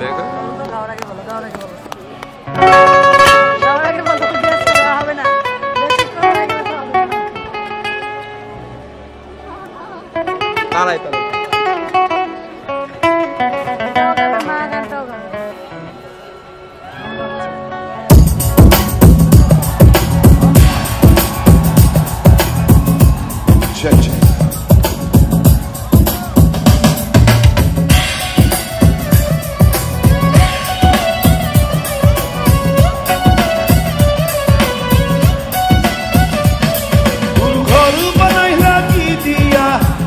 দেখো তারাই তারাই check check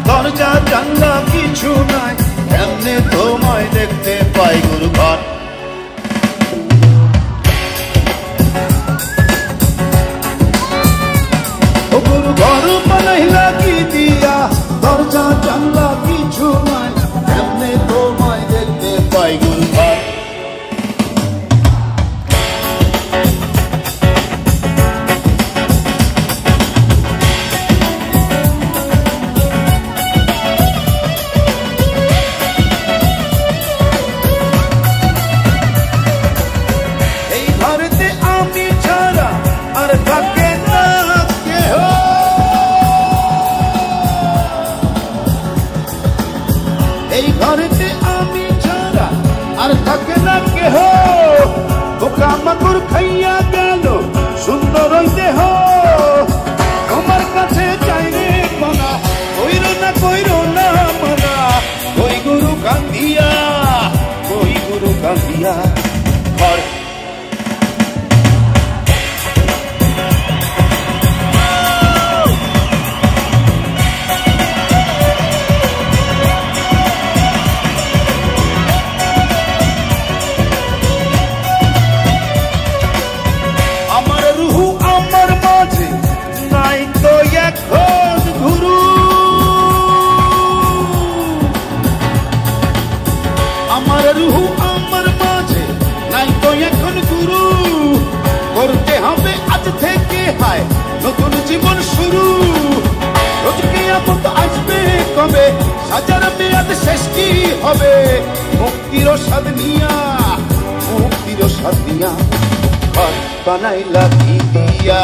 দরজা জানলা কিছু নাই এমনি তোমায় দেখতে পাই গুরু ঘর ও গুরু ঘর বানাইলা কি দিয়া দরজা জানলা কিছু নাই এমনি তোমায় দেখতে পাই গুরু ঘর এই ঘরেতে আমি ছাড়া আর থাকে না কেহ পোকামাকড় খাইয়া গেল সুন্দর ওই দেহ তোমার কাছে চাই রে মানা কইরো না মানা কই গুরু কান্দিয়া ঘর আমার রুহু আমার মাঝে নাই তো এখন গুরু করতে হবে আজ থেকে হায় নতুন জীবন শুরু রোজ কিয়ামত আসবে কবে সাজার মেয়াদ শেষ কি হবে মুক্তির স্বাদ নিয়া ঘর বানাইলা কি দিয়া